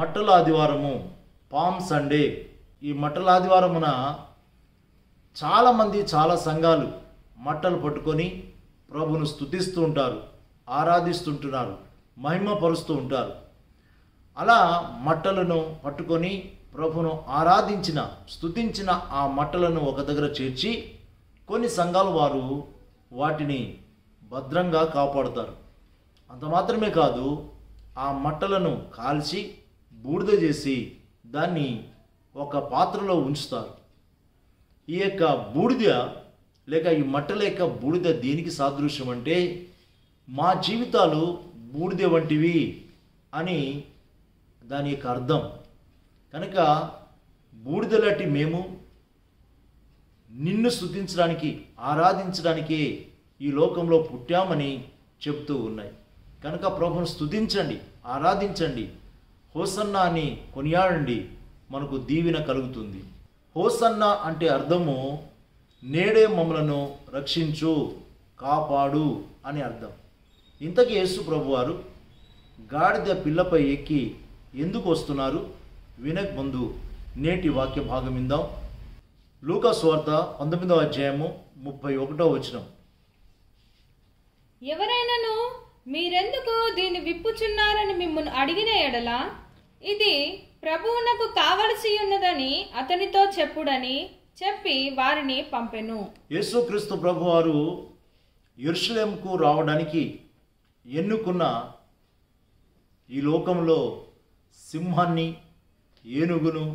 మట్టల ఆదివారము, palm Sunday. ఈ మట్టల ఆదివారమున చాలామంది, చాలా సంఘాలు మట్టలు పట్టుకొని ప్రభును స్తుతిస్తూ ఉంటారు, ఆరాధిస్తుంటున్నారు, మహిమపరుస్తూ ఉంటారు. అలా మట్టలను పట్టుకొని ప్రభును ఆరాధించిన, స్తుతించిన ఆ మట్టలను ఒక దగ్గర చేర్చి కొన్ని సంఘాల వారు వాటిని భద్రంగా కాపాడుతారు. అంత మాత్రమే కాదు, ఆ మట్టలను కాల్చి బూడిద చేసి దాన్ని ఒక పాత్రలో ఉంచుతారు. ఈ యొక్క బూడిద లేక ఈ మట్టల యొక్క బూడిద దేనికి సాదృశ్యం అంటే, మా జీవితాలు బూడిద వంటివి అని దాని యొక్క అర్థం. కనుక బూడిదలాంటి మేము నిన్ను స్తుతించడానికి, ఆరాధించడానికే ఈ లోకంలో పుట్టామని చెప్తూ ఉన్నాయి. కనుక ప్రభువును స్తుతించండి, ఆరాధించండి, హోసన్నా అని కొనియాడండి, మనకు దీవెన కలుగుతుంది. హోసన్నా అంటే అర్థము నేడే మమ్మలను రక్షించు, కాపాడు అని అర్థం. ఇంతకీ యేసు ప్రభువారు గాడిద పిల్లపై ఎక్కి ఎందుకు వస్తున్నారు? వినక ముందు నేటి వాక్య భాగం విందాం. లూకా సువార్త 19వ అధ్యాయము 31వ వచనం. ఎవరైనాను మీరెందుకు దీన్ని విప్పుచున్నారని మిమ్మల్ని అడిగిన ఎడల ఇది ప్రభువునకు కావలసి ఉన్నదని అతనితో చెప్పుడని చెప్పి వారిని పంపెను. యేసుక్రీస్తు ప్రభువారు యెరూషలేముకు రావడానికి ఎన్నుకున్న ఈ లోకంలో సింహాన్ని, ఏనుగును,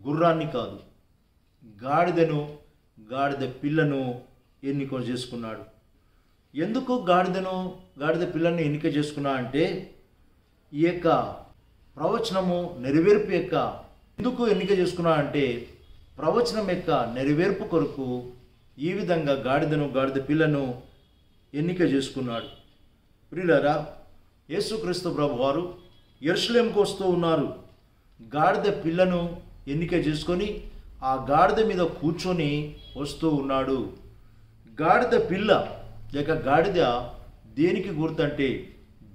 గుర్రాన్ని కాదు, గాడిదను, గాడిద పిల్లను ఎన్నిక చేసుకున్నాడు. ఎందుకు గాడిద పిల్లను ఎన్నిక చేసుకున్నా అంటే, ఈ యొక్క ప్రవచనము నెరవేర్పు యొక్క ఎందుకు ఎన్నిక చేసుకున్నా అంటే, ప్రవచనం యొక్క నెరవేర్పు కొరకు ఈ విధంగా గాడిద పిల్లను ఎన్నిక చేసుకున్నాడు. ప్రియులారా, యేసుక్రీస్తు ప్రభువారు యెరూషలేముకు వస్తూ ఉన్నారు. గాడిద పిల్లను ఎన్నిక చేసుకొని ఆ గాడిద మీద కూర్చొని వస్తూ ఉన్నాడు. గాడిద పిల్ల లేక గాడిద దేనికి గుర్తంటే,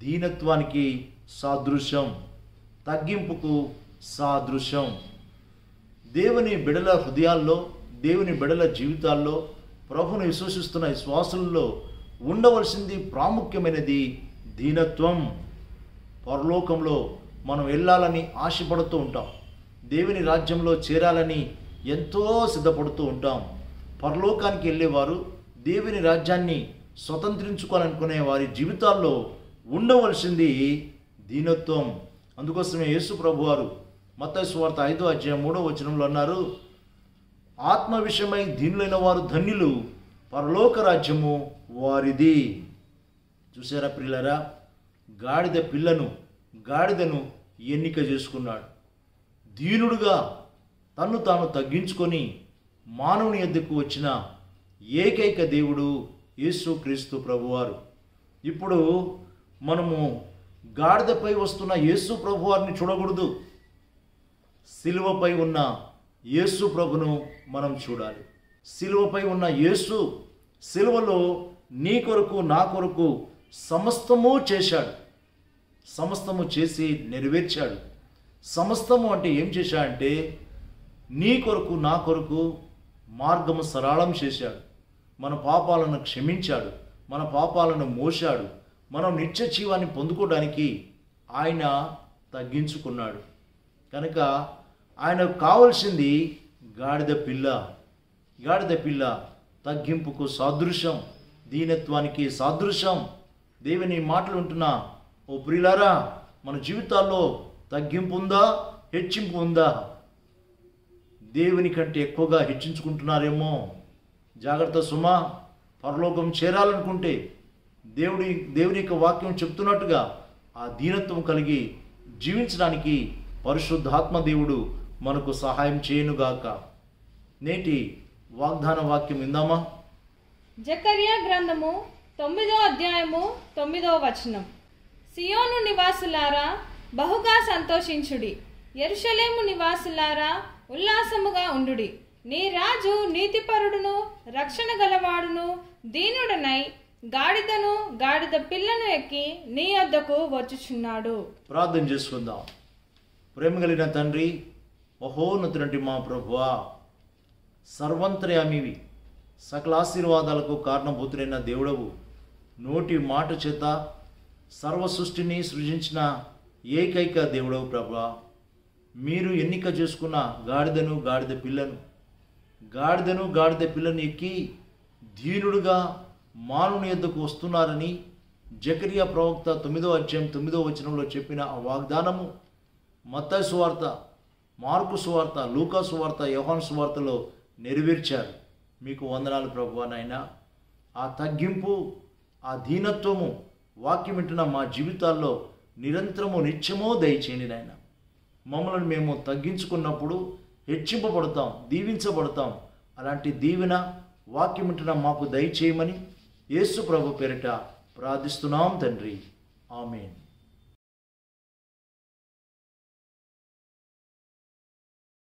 దీనత్వానికి సాదృశ్యం, తగ్గింపుకు సాదృశ్యం. దేవుని బిడల హృదయాల్లో, దేవుని బిడల జీవితాల్లో, ప్రభువును విశ్వసిస్తున్న విశ్వాసుల్లో ఉండవలసింది ప్రాముఖ్యమైనది దీనత్వం. పరలోకంలో మనం వెళ్ళాలని ఆశపడుతూ ఉంటాం, దేవుని రాజ్యంలో చేరాలని ఎంతో సిద్ధపడుతూ ఉంటాం. పరలోకానికి వెళ్ళేవారు, దేవుని రాజ్యాన్ని స్వతంత్రించుకోవాలనుకునే వారి జీవితాల్లో ఉండవలసింది దీనత్వం. అందుకోసమే యేసు ప్రభువారు మత్తయి సువార్త 5వ అధ్యాయం 3వ వచనంలో అన్నారు, ఆత్మ విషయమై దీనులైన వారు ధన్యులు, పరలోక రాజ్యము వారిది. చూసారా ప్రియులారా, గాడిదను ఎన్నిక చేసుకున్నాడు. దీనుడుగా తన్ను తాను తగ్గించుకొని మానవుని యొద్దకు వచ్చిన ఏకైక దేవుడు యేసుక్రీస్తు ప్రభువారు. ఇప్పుడు మనము గాడిదపై వస్తున్న యేసు ప్రభువారిని చూడకూడదు, సిలువపై ఉన్న యేసు ప్రభును మనం చూడాలి. సిలువపై ఉన్న యేసు సిలువలో నీ కొరకు, నా కొరకు సమస్తము చేశాడు, సమస్తము చేసి నెరవేర్చాడు. సమస్తము అంటే ఏం చేశాడంటే, నీ కొరకు, నా కొరకు మార్గము సరళం చేశాడు, మన పాపాలను క్షమించాడు, మన పాపాలను మోశాడు. మనం నిత్య జీవాన్ని పొందుకోవడానికి ఆయన తగ్గించుకున్నాడు. కనుక ఆయనకు కావలసింది గాడిద పిల్ల తగ్గింపుకు సాదృశ్యం, దీనత్వానికి సాదృశ్యం. దేవుని మాటలు ఉంటున్నా ఓ ప్రియులారా, మన జీవితాల్లో తగ్గింపు ఉందా, హెచ్చింపు ఉందా? దేవుని కంటే ఎక్కువగా హెచ్చించుకుంటున్నారేమో. జాగ్రత్త సుమా. పరలోకం చేరాలనుకుంటే దేవుని యొక్క వాక్యం చెప్తున్నట్టుగా ఆ దీనత్వం కలిగి జీవించడానికి పరిశుద్ధాత్మ దేవుడు మనకు సహాయం చేయనుగాక. నేటి వాగ్దాన వాక్యం విందామా? జకర్యా గ్రంథము 9వ అధ్యాయము 9వ వచనం. సియోను నివాసులారా బహుగా సంతోషించుడి, యెరూషలేము నివాసులారా ఉల్లాసముగా ఉండుడి. నీ రాజు నీతిపరుడును రక్షణ గలవాడును దీనుడనై గాడిదను గాడిద పిల్లను ఎక్కి నీ వద్దకు వచ్చుచున్నాడు. ప్రార్థన చేసుకుందాం. ప్రేమ కలిగిన తండ్రి, మహోన్నతుడంటి మా ప్రభువా, సర్వంతర్యామివి, సకల ఆశీర్వాదాలకు కారణభూతుడైన దేవుడవు, నోటి మాట చేత సర్వ సృష్టిని సృజించిన ఏకైక దేవుడవు ప్రభువా. మీరు ఎన్నిక చేసుకున్న గాడిద పిల్లను ఎక్కి దీనుడుగా మానవుని యొద్దకు వస్తున్నారని జకరియా ప్రవక్త 9వ అధ్యాయం 9వ వచనంలో చెప్పిన ఆ వాగ్దానము మత్తయి సువార్త, మార్కు సువార్త, లూకా సువార్త, యోహాను సువార్తలో నెరవేర్చారు. మీకు వందనాలు ప్రభువా. నాయనా, ఆ తగ్గింపు, ఆ దీనత్వము వాక్యం వింటున్న మా జీవితాల్లో నిరంతరము నిత్యమో దయచేయండి నాయన. మమ్మల్ని మేము తగ్గించుకున్నప్పుడు హెచ్చింపబడతాం, దీవించబడతాం. అలాంటి దీవెన వాక్యం వింటున్న మాకు దయచేయమని యేసు ప్రభు పేరిట ప్రార్థిస్తున్నాం తండ్రి. ఆమేన్.